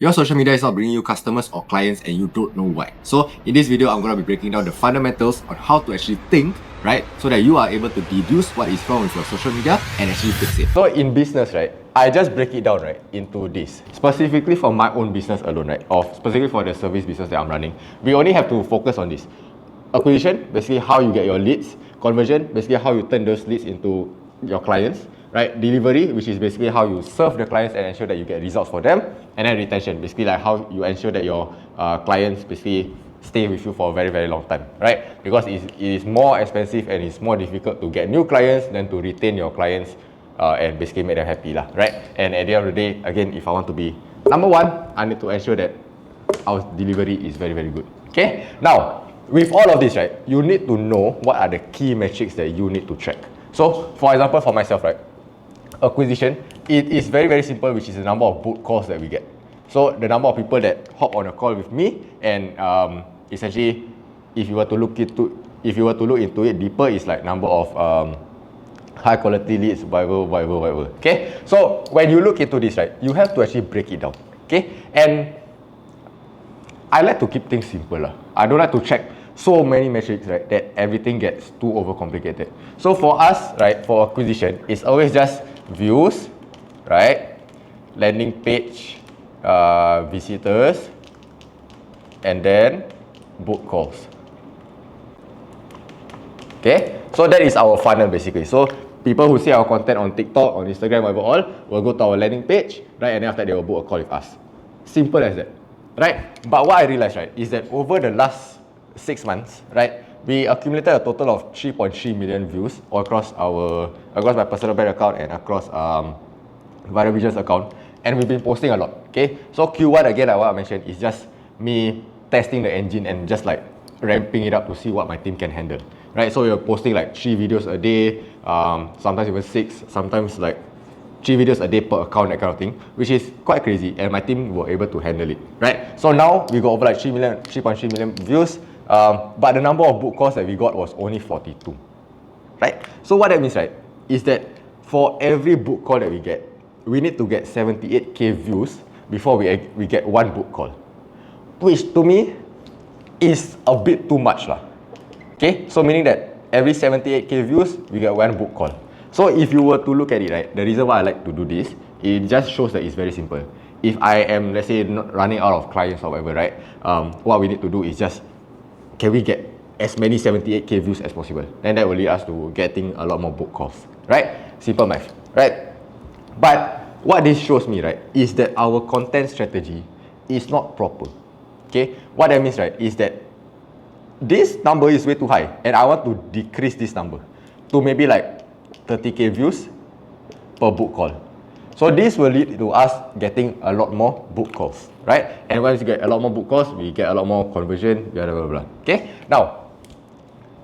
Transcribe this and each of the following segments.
Your social media is not bringing you customers or clients and you don't know why. So in this video, I'm going to be breaking down the fundamentals on how to actually think, right? So that you are able to deduce what is wrong with your social media and actually fix it. So in business, right, I just break it down, right, into this. Specifically for my own business alone, right, or specifically for the service business that I'm running, we only have to focus on this. Acquisition, basically how you get your leads. Conversion, basically how you turn those leads into your clients. Right, delivery, which is basically how you serve the clients and ensure that you get results for them, and then retention, basically like how you ensure that your clients basically stay with you for a very long time, right? Because it is more expensive and it's more difficult to get new clients than to retain your clients and basically make them happy lah, right? And at the end of the day, again, if I want to be number one, I need to ensure that our delivery is very good. Okay, now with all of this, right, you need to know what are the key metrics that you need to track. So for example, for myself, right, acquisition, it is very simple, which is the number of book calls that we get. So the number of people that hop on a call with me, and essentially, if you were to look into it deeper, it's like number of high quality leads, whatever. Okay, so when you look into this, right, you have to actually break it down. Okay, and I like to keep things simple lah. I don't like to check so many metrics, right, that everything gets too overcomplicated. So for us, right, for acquisition, it's always just views, right, landing page, visitors, and then book calls. Okay, so that is our funnel basically. So people who see our content on TikTok, on Instagram, whatever all, will go to our landing page, right, and then after that they will book a call with us. Simple as that, right? But what I realized, right, is that over the last 6 months, right, we accumulated a total of 3.3 million views all across my personal bank account and across Viral Vision's account, and we've been posting a lot. Okay, so Q1 again, like what I mentioned, is just me testing the engine and just like ramping it up to see what my team can handle, right? So we're posting like 3 videos a day, sometimes even 6, sometimes like 3 videos a day per account, that kind of thing, which is quite crazy, and my team were able to handle it, right? So now we got over like 3.3 million views, but the number of book calls that we got was only 42, right? So what that means, right, is that for every book call that we get, we need to get 78k views before we get one book call, which to me is a bit too much lah. Okay, so meaning that every 78k views, we get one book call. So if you were to look at it, right, the reason why I like to do this, it just shows that it's very simple. If I am, let's say, not running out of clients or whatever, right, what we need to do is just, can we get as many 78k views as possible? And that will lead us to getting a lot more book calls, right? Simple math, right? But what this shows me, right, is that our content strategy is not proper. Okay, what that means, right, is that this number is way too high, and I want to decrease this number to maybe like 30k views per book call. So this will lead to us getting a lot more book calls, right? And once you get a lot more book calls, we get a lot more conversion, blah blah blah. Okay, now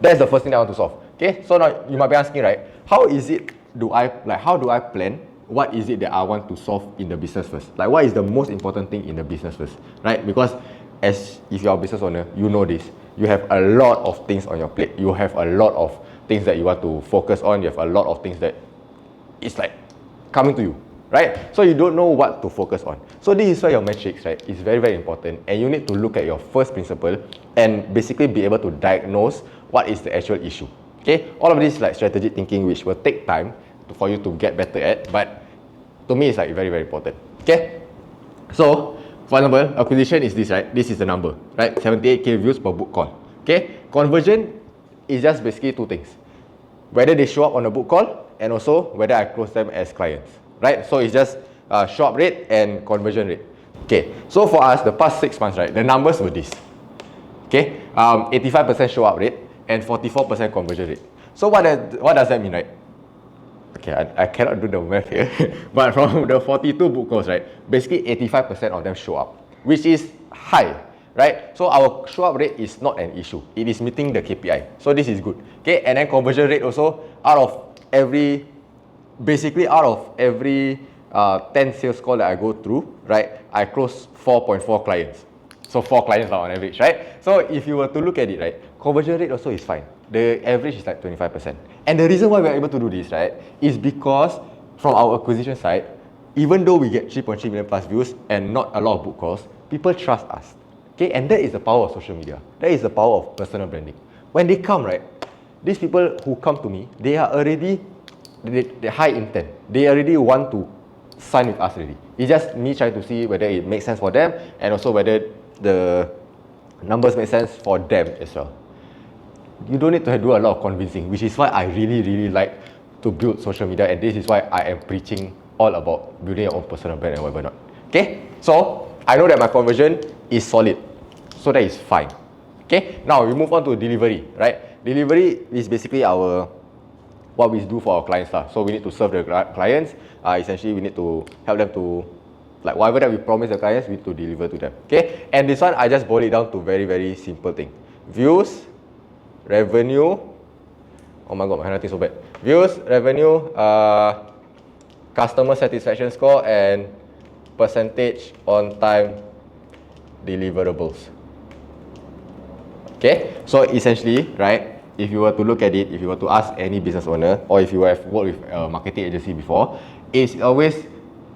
that's the first thing I want to solve. Okay, so now you might be asking, right, how do I plan? What is it that I want to solve in the business first? Like, what is the most important thing in the business first, right? Because if you're a business owner, you know this. You have a lot of things on your plate. You have a lot of things that you want to focus on. You have a lot of things that it's like coming to you, right? So you don't know what to focus on. So this is why your metrics, right, is very important, and you need to look at your first principle and basically be able to diagnose what is the actual issue. Okay, all of this is like strategic thinking, which will take time for you to get better at, but to me it's like very important. Okay, so for example, acquisition is this, right? This is the number, right? 78k views per book call. Okay, conversion is just basically 2 things: whether they show up on a book call, and also whether I close them as clients, right? So it's just show up rate and conversion rate. Okay, so for us, the past 6 months, right, the numbers were this. Okay, 85% show up rate and 44% conversion rate. So what does that mean, right? Okay, I cannot do the math here, but from the 42 book calls, right, basically 85% of them show up, which is high, right? So our show up rate is not an issue. It is meeting the KPI. So this is good. Okay, and then conversion rate also, out of every 10 sales call that I go through, right, I close 4.4 clients. So 4 clients on average, right? So if you were to look at it, right, conversion rate also is fine. The average is like 25%. And the reason why we're able to do this, right, is because from our acquisition side, even though we get 3.3 million plus views and not a lot of book calls, people trust us. Okay, and that is the power of social media. That is the power of personal branding. When they come, right, these people who come to me, they are already they're high intent. They already want to sign with us already. It's just me trying to see whether it makes sense for them and also whether the numbers make sense for them as well. You don't need to do a lot of convincing, which is why I really like to build social media, and this is why I am preaching all about building your own personal brand and whatever not. Okay, so I know that my conversion is solid, so that is fine. Okay, now we move on to delivery, right? Delivery is basically what we do for our clients lah. So we need to serve the clients. Essentially, we need to help them to, like, whatever that we promise the clients, we need to deliver to them. Okay, and this one I just boil it down to very simple thing: views, revenue. Oh my god, my handwriting so bad. Views, revenue, customer satisfaction score, and percentage on time deliverables. Okay, so essentially, right, if you were to look at it, if you were to ask any business owner, or if you have worked with a marketing agency before, it's always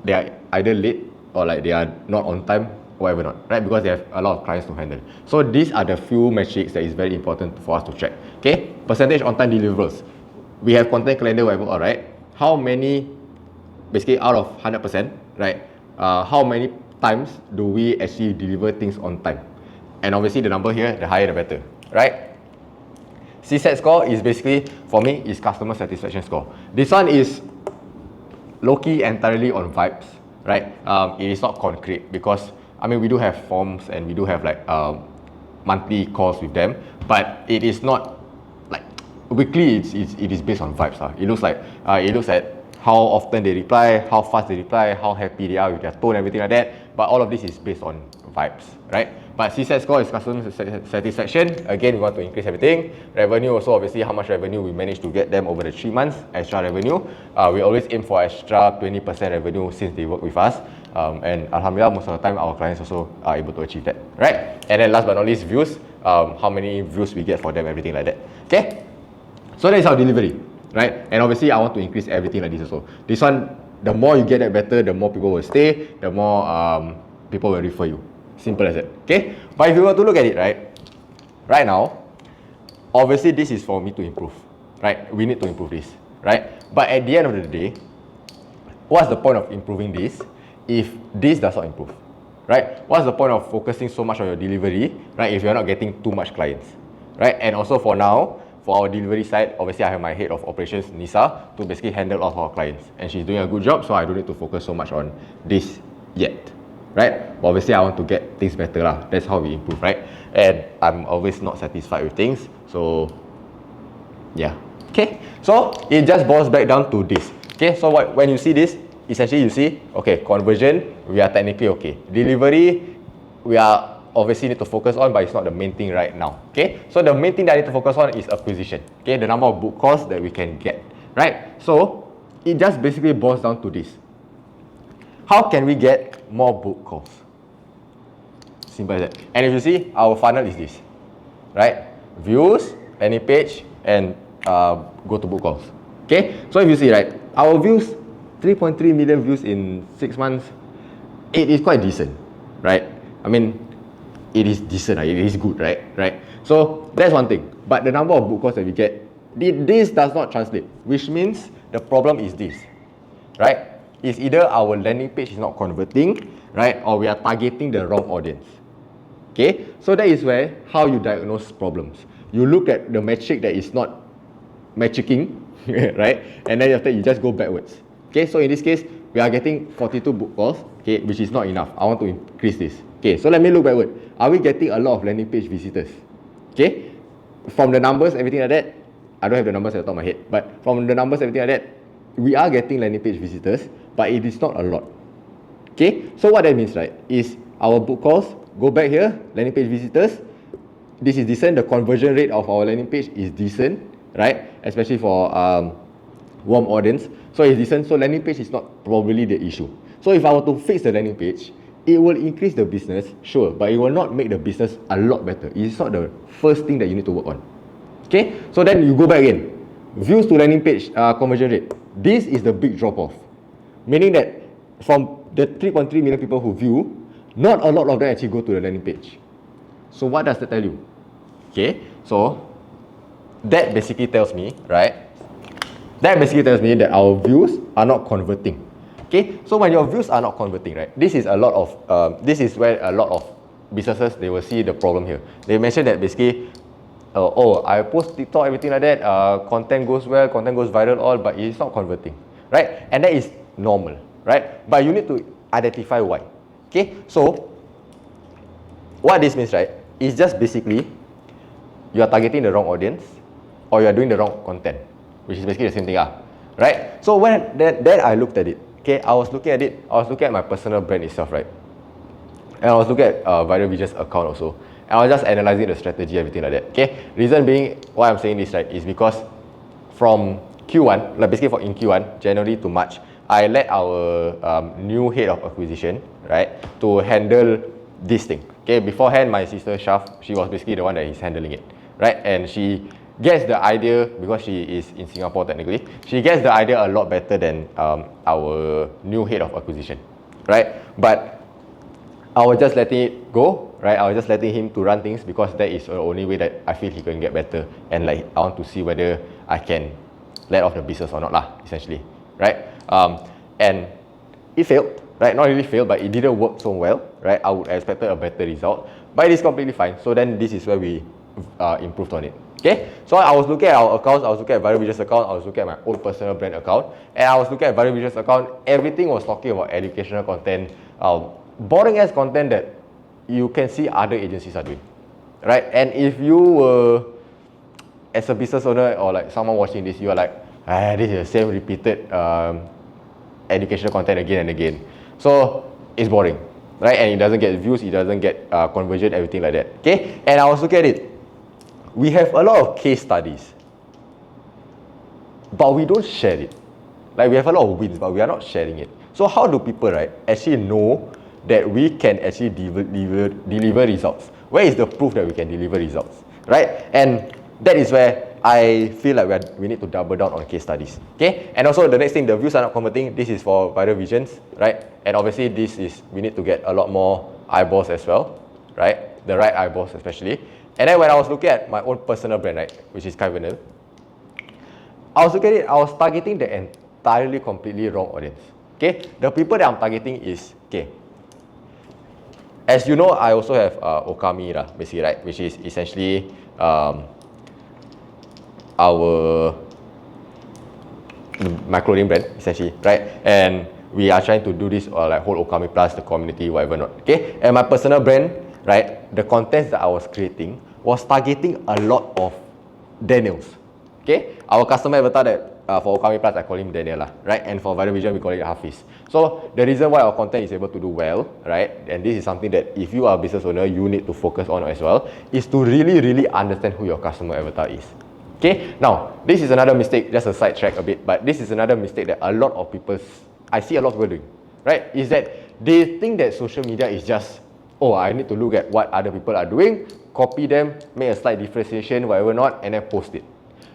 they are either late or like they are not on time, whatever not, right? Because they have a lot of clients to handle. So these are the few metrics that is very important for us to check. Okay, percentage on time deliverables. We have content calendar, whatever, all right. How many, basically out of 100%, right? How many times do we actually deliver things on time? And obviously the number here, the higher the better, right? CSAT score is basically, for me, is customer satisfaction score. This one is low-key entirely on vibes, right? It is not concrete because, I mean, we do have forms and we do have like monthly calls with them, but it is not like weekly. It is based on vibes. It looks like it looks at how often they reply, how fast they reply, how happy they are with their tone, everything like that. But all of this is based on vibes, right? But CSAT score is customer satisfaction. Again, we want to increase everything. Revenue also, obviously, how much revenue we manage to get them over the 3 months, extra revenue. We always aim for extra 20% revenue since they work with us. And alhamdulillah, most of the time our clients also are able to achieve that, right? And then last but not least, views. How many views we get for them, everything like that. Okay? So that is our delivery, right? And obviously, I want to increase everything like this also. This one, the more you get it better, the more people will stay, the more people will refer you. Simple as that. Okay? But if you were to look at it, right now, obviously this is for me to improve, right? We need to improve this, right? But at the end of the day, what's the point of improving this if this does not improve, right? What's the point of focusing so much on your delivery, right, if you're not getting too much clients, right? And also for now, for our delivery side, obviously I have my head of operations, Nisa, to basically handle all of our clients. And she's doing a good job, so I don't need to focus so much on this yet, right? But obviously I want to get things better lah. That's how we improve, right? And I'm always not satisfied with things, so yeah. Okay, so it just boils back down to this. Okay, so when you see this, essentially you see, okay, conversion, we are technically okay. Delivery, we are obviously need to focus on, but it's not the main thing right now. Okay, so the main thing that I need to focus on is acquisition. Okay, the number of book calls that we can get, right? So it just basically boils down to this: how can we get more book calls? Simple as that. And if you see, our funnel is this, right? Views, landing page, and go to book calls. Okay, so if you see, right, our views, 3.3 million views in 6 months, it is quite decent, right? I mean, it is decent, it is good, right? So that's one thing. But the number of book calls that we get, this does not translate, which means the problem is this, right? It's either our landing page is not converting, right, or we are targeting the wrong audience. Okay, so that is where how you diagnose problems. You look at the metric that is not metricing, right, and then after you just go backwards. Okay, so in this case, we are getting 42 book calls, okay, which is not enough. I want to increase this. Okay, so let me look backward. Are we getting a lot of landing page visitors? Okay, from the numbers, everything like that, I don't have the numbers at the top of my head, but from the numbers, everything like that, we are getting landing page visitors, but it is not a lot. Okay, so what that means, right, is our book calls, go back here, landing page visitors, this is decent, the conversion rate of our landing page is decent, right, especially for warm audience, so it's decent, so landing page is not probably the issue. So if I were to fix the landing page, it will increase the business, sure, but it will not make the business a lot better. It's not the first thing that you need to work on. Okay, so then you go back again, views to landing page conversion rate. This is the big drop off, meaning that from the 3.3 million people who view, not a lot of them actually go to the landing page. So what does that tell you? Okay, so that basically tells me, right? That basically tells me that our views are not converting. Okay, so when your views are not converting, right? This is where a lot of businesses, they will see the problem here. They mentioned that basically, oh, I post TikTok, everything like that, content goes well, content goes viral, all, but it's not converting, right? And that is normal, right? But you need to identify why. Okay, so what this means, right, is just basically you are targeting the wrong audience or you are doing the wrong content, which is basically the same thing, right? So when then I looked at it, okay, I was looking at my personal brand itself, right? And I was looking at Viral Vision's account also. And I was just analysing the strategy, everything like that. Okay, reason being why I'm saying this, right, is because from Q1, like basically in Q1, January to March, I let our new head of acquisition, right, to handle this thing. Okay, beforehand, my sister Shaf, she was basically the one that is handling it, right? And she gets the idea, because she is in Singapore technically, she gets the idea a lot better than our new head of acquisition, right? But I was just letting it go, right? I was just letting him to run things because that is the only way that I feel he can get better. And like, I want to see whether I can let off the business or not lah, essentially, right? And it failed, right? Not really failed, but it didn't work so well, right? I would have expected a better result, but it is completely fine. So then this is where we improved on it. Okay, so I was looking at our accounts, I was looking at Viral Vision's account, I was looking at my own personal brand account, and I was looking at Viral Vision's account. Everything was talking about educational content, boring ass content that you can see other agencies are doing, right? And if you were, as a business owner or like someone watching this, you are like, this is the same repeated educational content again and again. So it's boring, right? And it doesn't get views, it doesn't get conversion, everything like that. Okay, and I was looking at it. We have a lot of case studies, but we don't share it. Like, we have a lot of wins, but we are not sharing it. So how do people, right, actually know that we can actually deliver results? Where is the proof that we can deliver results, right? And that is where I feel like we need to double down on case studies. Okay, and also the next thing, the views are not converting. This is for Viral Visions, right? And obviously we need to get a lot more eyeballs as well, right? The right eyeballs especially. And then when I was looking at my own personal brand, right, which is Kaivanil, I was looking at it, I was targeting the entirely completely wrong audience. Okay, the people that I'm targeting is, okay, as you know, I also have Okami basically, right, which is essentially my clothing brand, essentially, right? And we are trying to do this like whole Okami Plus, the community, whatever not. Okay, and my personal brand, right, the contents that I was creating was targeting a lot of Daniels. Okay, our customer avatar that for Okami Plus, I call him Daniel, right? And for Viral Vision, we call it Hafiz. So the reason why our content is able to do well, right, and this is something that if you are a business owner, you need to focus on as well, is to really understand who your customer avatar is. Okay, now this is another mistake, just a sidetrack a bit, but this is another mistake that a lot of people, I see a lot of people doing, right? Is that they think that social media is just, oh, I need to look at what other people are doing, copy them, make a slight differentiation, whatever not, and then post it.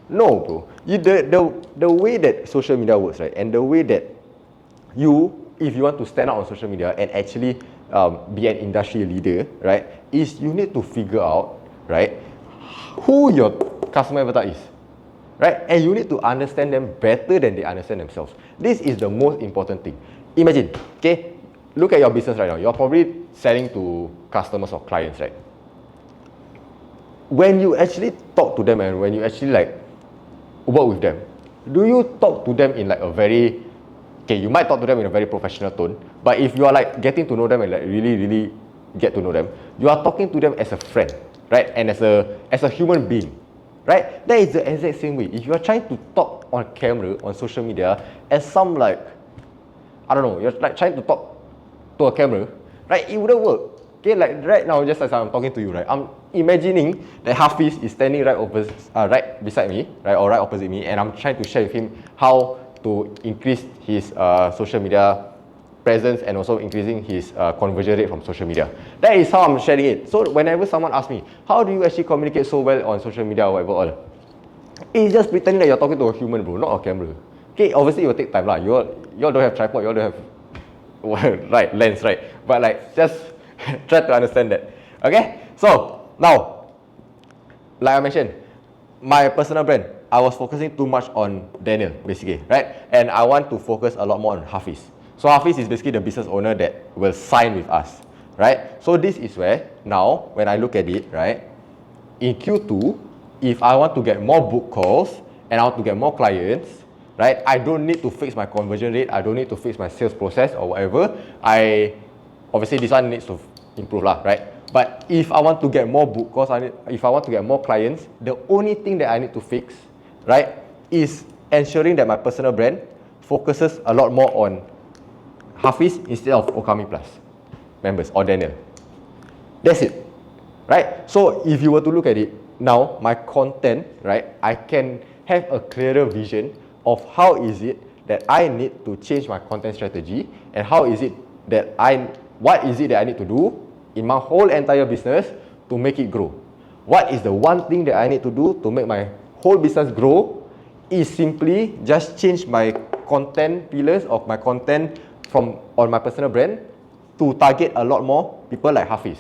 No, bro. The way that social media works, right, and the way that if you want to stand out on social media and actually be an industry leader, right, is you need to figure out, right, who your customer avatar is, right, and you need to understand them better than they understand themselves. This is the most important thing. Imagine, okay, look at your business right now. You're probably selling to customers or clients, right? When you actually talk to them and when you actually like work with them, do you talk to them in like a very, okay, you might talk to them in a very professional tone, but if you are like getting to know them and like really get to know them, you are talking to them as a friend, right, and as a human being, right? That is the exact same way. If you are trying to talk on camera, on social media, as some like, I don't know, you're like trying to talk to a camera, right, it wouldn't work. Okay, like right now, just as I'm talking to you, right, I'm imagining that Hafiz is standing right beside me, right, or right opposite me, and I'm trying to share with him how to increase his social media presence and also increasing his conversion rate from social media. That is how I'm sharing it. So whenever someone asks me, how do you actually communicate so well on social media or whatever all, it's just pretending that you're talking to a human, bro, not a camera. Okay, obviously it will take time lah. You all don't have tripod, you all don't have right, lens, right? But like, just try to understand that. Okay? So, now, like I mentioned, my personal brand, I was focusing too much on Daniel, basically, right? And I want to focus a lot more on Hafiz. So Hafiz is basically the business owner that will sign with us, right? So this is where, now, when I look at it, right, in Q2, if I want to get more book calls and I want to get more clients, right, I don't need to fix my conversion rate, I don't need to fix my sales process or whatever. Obviously this one needs to improve lah, right? But if I want to get more book calls, if I want to get more clients, the only thing that I need to fix, right, is ensuring that my personal brand focuses a lot more on Hafiz instead of Okami Plus members or Daniel. That's it, right? So if you were to look at it now, my content, right, I can have a clearer vision of how is it that I need to change my content strategy, and how is it that what is it that I need to do in my whole entire business to make it grow. What is the one thing that I need to do to make my whole business grow is simply just change my content pillars of my content from on my personal brand to target a lot more people like Hafiz.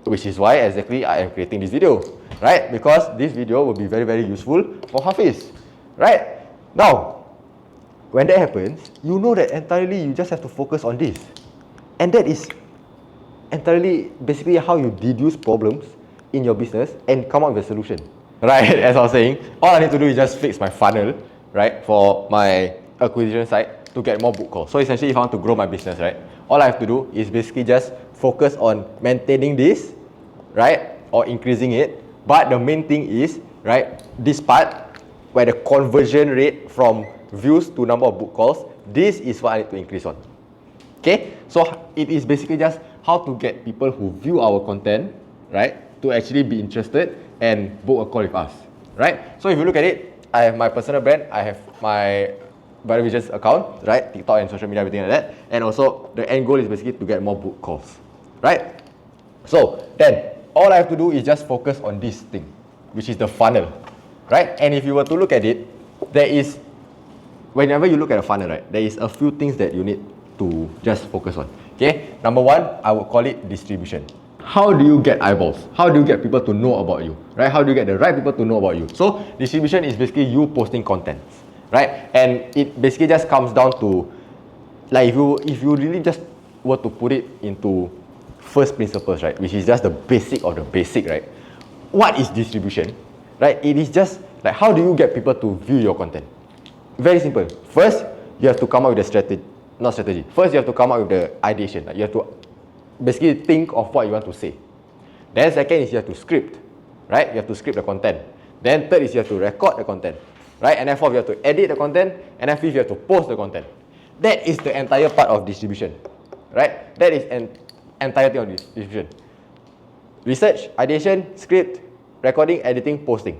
Which is why exactly I am creating this video, right? Because this video will be very, very useful for Hafiz, right? Now, when that happens, you know that entirely you just have to focus on this. And that is entirely basically how you deduce problems in your business and come up with a solution, right? As I was saying, all I need to do is just fix my funnel, right, for my acquisition side to get more book calls. So essentially, if I want to grow my business, right, all I have to do is basically just focus on maintaining this, right, or increasing it. But the main thing is, right, this part where the conversion rate from views to number of book calls, this is what I need to increase on. Okay, so it is basically just how to get people who view our content, right, to actually be interested and book a call with us, right? So if you look at it, I have my personal brand, I have my Viral Visions account, right, TikTok and social media, everything like that, and also the end goal is basically to get more book calls, right? So then all I have to do is just focus on this thing, which is the funnel, right? And if you were to look at it, there is, whenever you look at a funnel, right, there is a few things that you need to just focus on. Okay, number one, I would call it distribution. How do you get eyeballs? How do you get people to know about you, right? How do you get the right people to know about you? So distribution is basically you posting content, right? And it basically just comes down to, like, if you really just were to put it into first principles, right, which is just the basic of the basic, right? What is distribution, right? It is just like, how do you get people to view your content? Very simple. First, you have to come up with a strategy. Not strategy. First, you have to come up with the ideation. Like, you have to basically think of what you want to say. Then second is you have to script, right? You have to script the content. Then third is you have to record the content, right? And then fourth, you have to edit the content. And then fifth, you have to post the content. That is the entire part of distribution, right? That is an entirety of distribution. Research, ideation, script, recording, editing, posting.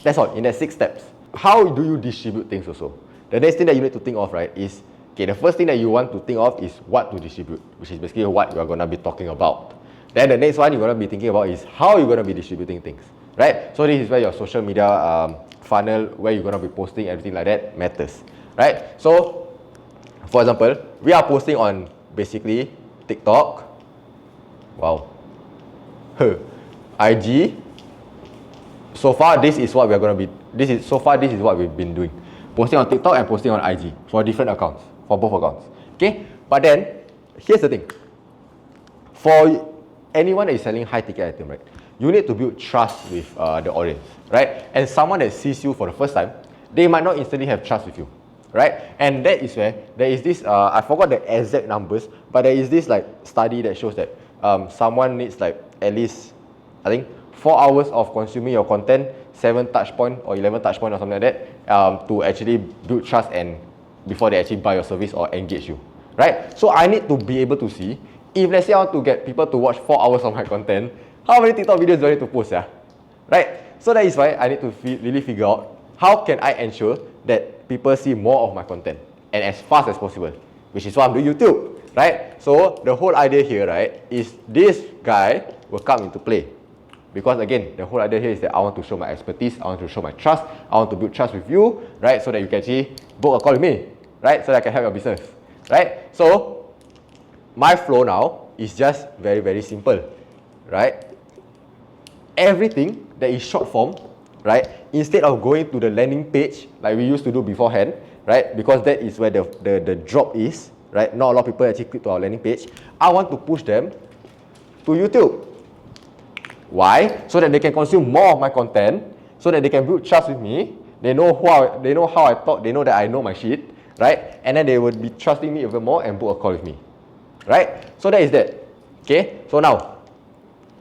That's all, in that 6 steps. How do you distribute things also? The next thing that you need to think of, right, is, okay, the first thing that you want to think of is what to distribute, which is basically what you are going to be talking about. Then the next one you're going to be thinking about is how you're going to be distributing things, right? So this is where your social media funnel, where you're going to be posting, everything like that matters, right? So, for example, we are posting on basically TikTok, wow, IG. So far, this is what we are going to be. This is what we've been doing. Posting on TikTok and posting on IG for different accounts, for both accounts. Okay, but then here's the thing. For anyone that is selling high ticket item, right, you need to build trust with the audience, right? And someone that sees you for the first time, they might not instantly have trust with you, right? And that is where there is this. I forgot the exact numbers, but there is this like study that shows that someone needs like at least, I think, 4 hours of consuming your content, 7 touch point or 11 touch point or something like that, to actually build trust and before they actually buy your service or engage you, right? So I need to be able to see, if let's say I want to get people to watch 4 hours of my content, how many TikTok videos do I need to post, yeah? Right? So that is why I need to really figure out how can I ensure that people see more of my content and as fast as possible, which is why I'm doing YouTube, right? So the whole idea here, right, is this guy will come into play. Because again, the whole idea here is that I want to show my expertise, I want to show my trust, I want to build trust with you, right? So that you can actually book a call with me, right? So that I can help your business. right? So my flow now is just very, very simple, right? Everything that is short form, right? Instead of going to the landing page like we used to do beforehand, right? Because that is where the drop is, right? Not a lot of people actually click to our landing page. I want to push them to YouTube. Why? So that they can consume more of my content, so that they can build trust with me. They know how I talk, they know that I know my shit, right? And then they would be trusting me even more and book a call with me, right? So that is that. Okay, so now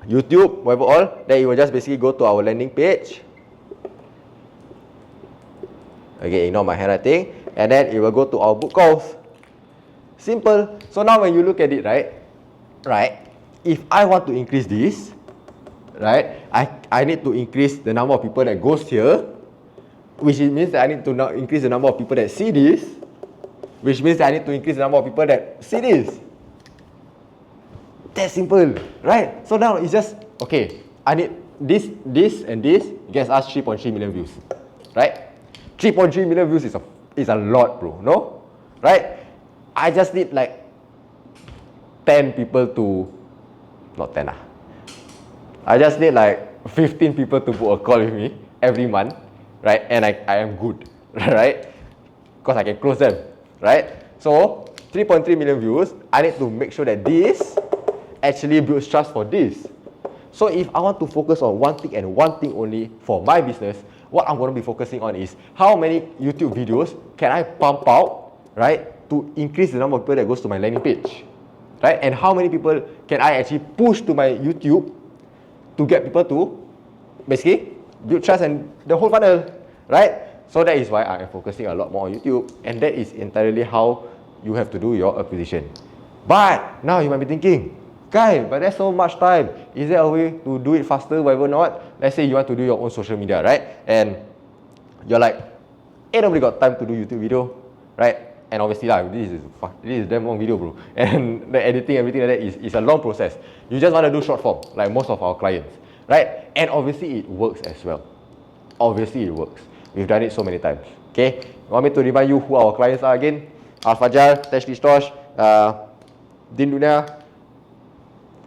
YouTube, whatever all, then you will just basically go to our landing page. Okay, ignore my handwriting, and then it will go to our book calls. Simple. So now when you look at it, right, if I want to increase this, right, I need to increase the number of people that goes here, which means that I need to now increase the number of people that see this, which means that I need to increase the number of people that see this. That's simple, right? So now it's just, okay, I need this and this gets us 3.3 million views, right? 3.3 million views is a lot, bro, no? Right? I just need like 10 people to, not 10 I just need like 15 people to book a call with me every month, right? And I am good, right? Because I can close them, right? So 3.3 million views, I need to make sure that this actually builds trust for this. So if I want to focus on one thing and one thing only for my business, what I'm going to be focusing on is how many YouTube videos can I pump out, right, to increase the number of people that goes to my landing page, right? And how many people can I actually push to my YouTube to get people to basically build trust and the whole funnel, right? So that is why I am focusing a lot more on YouTube, and that is entirely how you have to do your acquisition. But now you might be thinking, Guy, but there's so much time. Is there a way to do it faster, whatever not? Let's say you want to do your own social media, right? And you're like, ain't nobody got time to do YouTube video, right? And obviously this is damn long video, bro. And the editing, everything like that is a long process. You just want to do short form, like most of our clients, right? And obviously it works as well. Obviously it works. We've done it so many times. Okay? You want me to remind you who our clients are again? Al Fajar, Tesh Distosh, Din Dunia.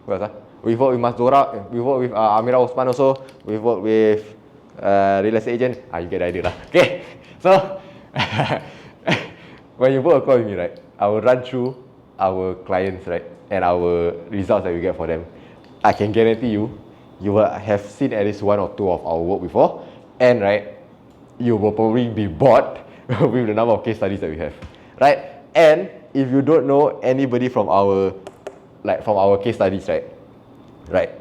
Who else? We've worked with Mas Dora, we've worked with Amira Osman also, we've worked with real estate agent. You get the idea lah. Okay? So when you book a call with me, right, I will run through our clients, right, and our results that we get for them. I can guarantee you will have seen at least one or two of our work before, and right, you will probably be bored with the number of case studies that we have, right? And if you don't know anybody from our case studies, right,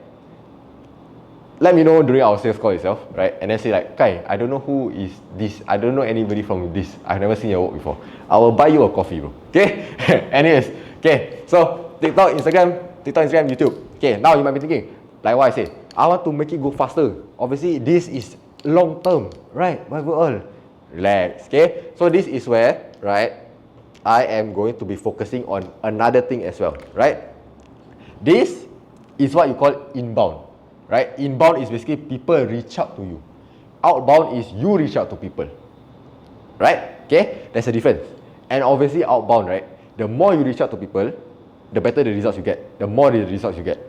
let me know during our sales call itself, right? And then say like, Kai, I don't know who is this. I don't know anybody from this. I've never seen your work before. I will buy you a coffee, bro. Okay? Anyways, okay. So TikTok, Instagram, YouTube. Okay, now you might be thinking, like what I said, I want to make it go faster. Obviously, this is long term, right? Whatever all. Relax, okay? So this is where, right, I am going to be focusing on another thing as well, right? This is what you call inbound. Right? Inbound is basically people reach out to you. Outbound is you reach out to people. Right? Okay? There's a difference. And obviously outbound, right? The more you reach out to people, the better the results you get. The more the results you get.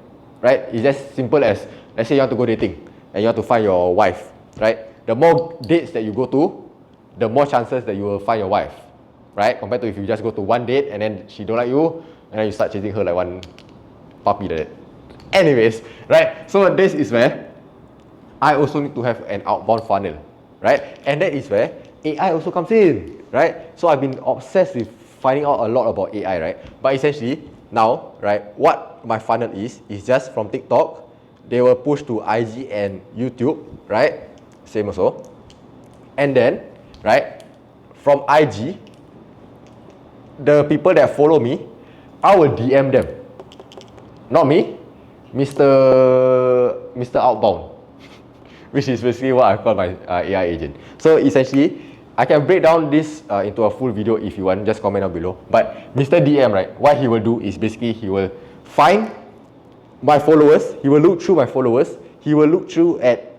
Right? It's just simple as, let's say you want to go dating and you want to find your wife. Right? The more dates that you go to, the more chances that you will find your wife. Right? Compared to if you just go to one date and then she don't like you, and then you start chasing her like one puppy like that. Anyways, right, so this is where I also need to have an outbound funnel, right? And that is where AI also comes in, right? So I've been obsessed with finding out a lot about AI, right? But essentially, now, right, what my funnel is just from TikTok, they will push to IG and YouTube, right? Same also. And then, right, from IG, the people that follow me, I will DM them. Not me, Mr. Outbound, which is basically what I call my AI agent. So essentially, I can break down this into a full video if you want, just comment down below. But Mr. DM, right, what he will do is basically he will find my followers, he will look through my followers, he will look through at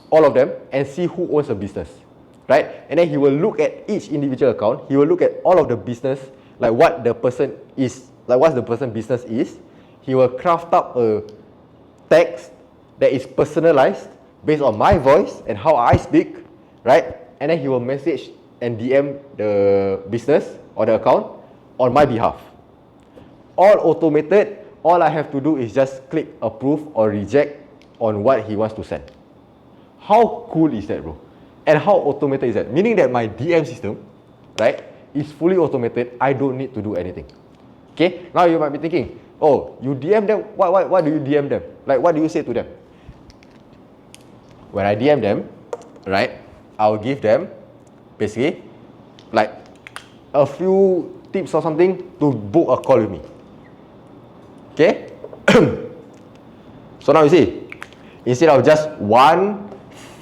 all of them and see who owns a business, right? And then he will look at each individual account, he will look at all of the business, like what the person is, like what the person business is. He will craft up a text that is personalized based on my voice and how I speak, right? And then he will message and DM the business or the account on my behalf. All automated. All I have to do is just click approve or reject on what he wants to send. How cool is that, bro? And how automated is that? Meaning that my DM system, right, is fully automated. I don't need to do anything. Okay, now you might be thinking, oh, you DM them, what do you DM them? Like, what do you say to them? When I DM them, right, I'll give them, basically, like, a few tips or something to book a call with me. Okay? So now you see, instead of just one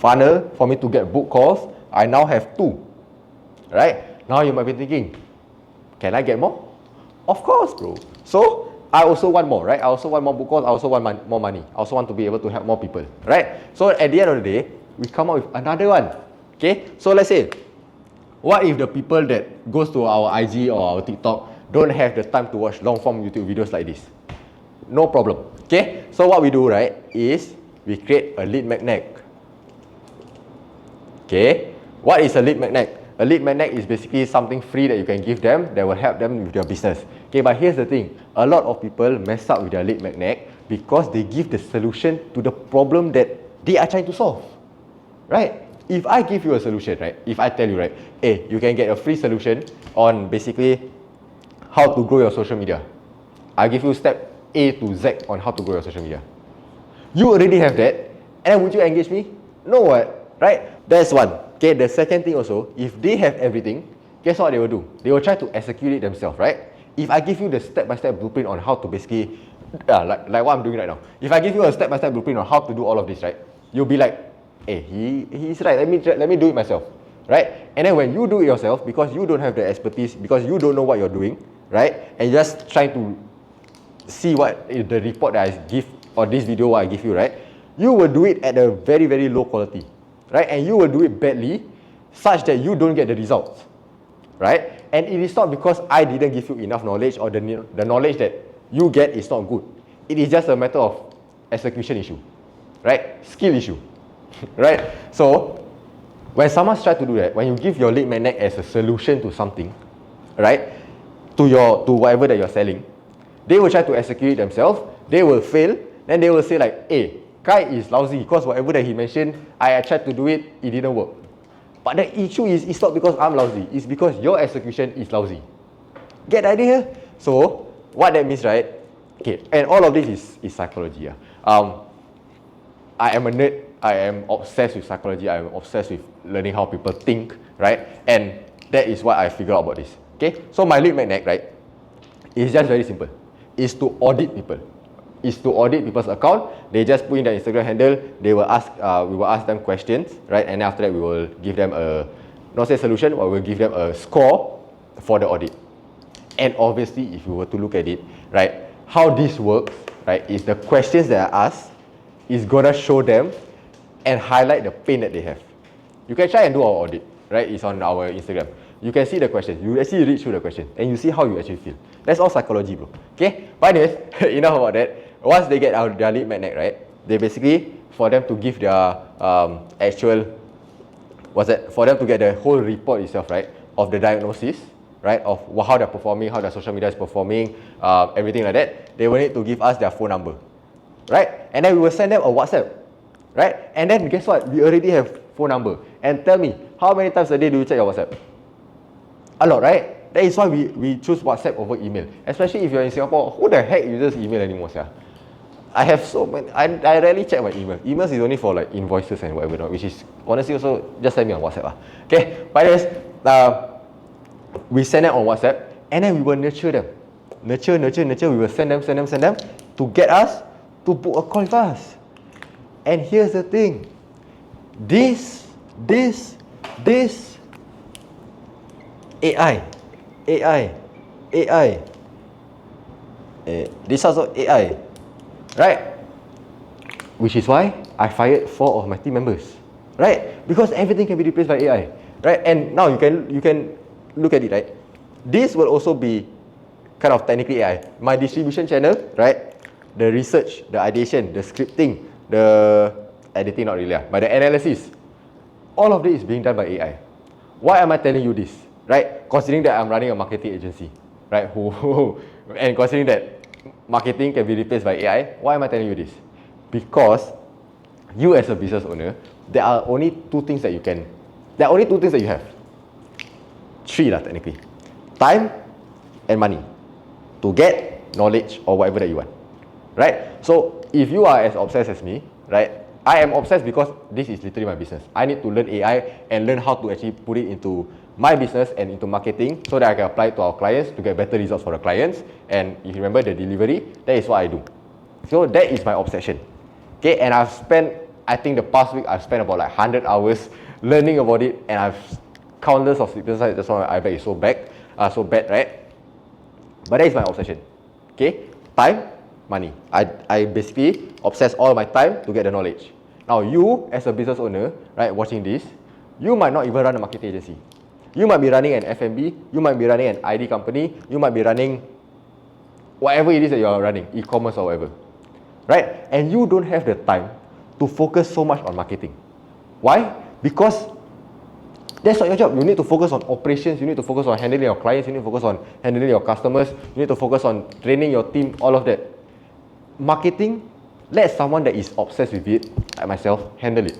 funnel for me to get book calls, I now have two. Right? Now you might be thinking, can I get more? Of course, bro. So I also want more, right? I also want more book calls. I also want more money. I also want to be able to help more people, right? So at the end of the day, we come up with another one. Okay? So let's say, what if the people that goes to our IG or our TikTok don't have the time to watch long form YouTube videos like this? No problem. Okay? So what we do, right, is we create a lead magnet. Okay? What is a lead magnet? A lead magnet is basically something free that you can give them that will help them with their business. Okay, but here's the thing. A lot of people mess up with their lead magnet because they give the solution to the problem that they are trying to solve. Right? If I give you a solution, right? If I tell you, right, hey, you can get a free solution on basically how to grow your social media. I give you step A to Z on how to grow your social media. You already have that, and would you engage me? No, what? Right? That's one. Okay, the second thing also, if they have everything, guess what they will do? They will try to execute it themselves, right? If I give you the step-by-step blueprint on how to basically, like what I'm doing right now. If I give you a step-by-step blueprint on how to do all of this, right? You'll be like, hey, he's right, let me do it myself, right? And then when you do it yourself, because you don't have the expertise, because you don't know what you're doing, right? And you're just trying to see what the report that I give, or this video what I give you, right? You will do it at a very, very low quality, right? And you will do it badly, such that you don't get the results, right? And it is not because I didn't give you enough knowledge, or the knowledge that you get is not good. It is just a matter of execution issue, right? Skill issue, right? So when someone's trying to do that, when you give your lead magnet as a solution to something, right, to whatever that you're selling, they will try to execute it themselves. They will fail. Then they will say like, hey, Kai is lousy because whatever that he mentioned, I tried to do it, it didn't work. But the issue is, it's not because I'm lousy. It's because your execution is lousy. Get the idea? So what that means, right? Okay, and all of this is psychology. I am a nerd. I am obsessed with psychology. I am obsessed with learning how people think, right? And that is what I figured out about this. Okay, so my lead magnet, right, is just very simple. Is to audit people. Is to audit people's account. They just put in their Instagram handle. They will ask. We will ask them questions, right? And after that, we will give them a, not say solution, but we'll give them a score for the audit. And obviously, if you were to look at it, right, how this works, right, is the questions that I ask is gonna show them and highlight the pain that they have. You can try and do our audit, right? It's on our Instagram. You can see the questions. You actually read through the question and you see how you actually feel. That's all psychology, bro. Okay? But anyways, enough about that. Once they get their lead magnet, right, they basically, for them to give their actual, for them to get the whole report itself, right, of the diagnosis, right, of how they're performing, how their social media is performing, everything like that, they will need to give us their phone number, right? And then we will send them a WhatsApp, right? And then guess what? We already have phone number. And tell me, how many times a day do you check your WhatsApp? A lot, right? That is why we choose WhatsApp over email. Especially if you're in Singapore, who the heck uses email anymore, sir? I have so many, I rarely check my email. Emails is only for like invoices and whatever, which is honestly also just send me on WhatsApp. Okay, but anyways, we send them on WhatsApp and then we will nurture them. Nurture. We will send them to get us to book a call with us. And here's the thing. This AI. This also AI. Right? Which is why I fired 4 of my team members. Right? Because everything can be replaced by AI. Right? And now you can look at it, right? This will also be kind of technically AI. My distribution channel, right? The research, the ideation, the scripting, the editing, not really, but the analysis, all of this is being done by AI. Why am I telling you this? Right? Considering that I'm running a marketing agency, right? And considering that marketing can be replaced by AI, why am I telling you this? Because you as a business owner, there are only two things that you have. Three lah technically. Time and money to get knowledge or whatever that you want. Right? So if you are as obsessed as me, right? I am obsessed because this is literally my business. I need to learn AI and learn how to actually put it into my business and into marketing so that I can apply it to our clients to get better results for the clients. And if you remember the delivery, that is what I do. So that is my obsession. Okay, and I think the past week I've spent about like 100 hours learning about it, and I've countless of sleepless nights. That's why my eyebag is so bad, right? But that is my obsession. Okay, time, money. I basically obsess all my time to get the knowledge. Now you as a business owner, right, watching this, you might not even run a marketing agency. You might be running an F&B, you might be running an ID company, you might be running whatever it is that you are running, e-commerce or whatever, right? And you don't have the time to focus so much on marketing. Why? Because that's not your job. You need to focus on operations, you need to focus on handling your clients, you need to focus on handling your customers, you need to focus on training your team, all of that. Marketing, let someone that is obsessed with it, like myself, handle it.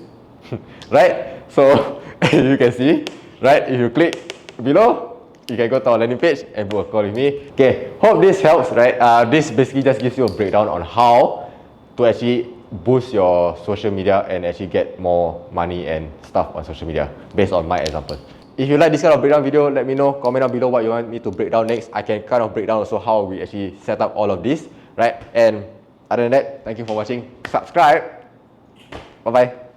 Right? So, you can see, right? If you click below, you can go to our landing page and book a call with me. Okay, hope this helps, right? This basically just gives you a breakdown on how to actually boost your social media and actually get more money and stuff on social media based on my example. If you like this kind of breakdown video, let me know, comment down below what you want me to break down next. I can kind of break down also how we actually set up all of this, right? And other than that, thank you for watching. Subscribe. Bye bye.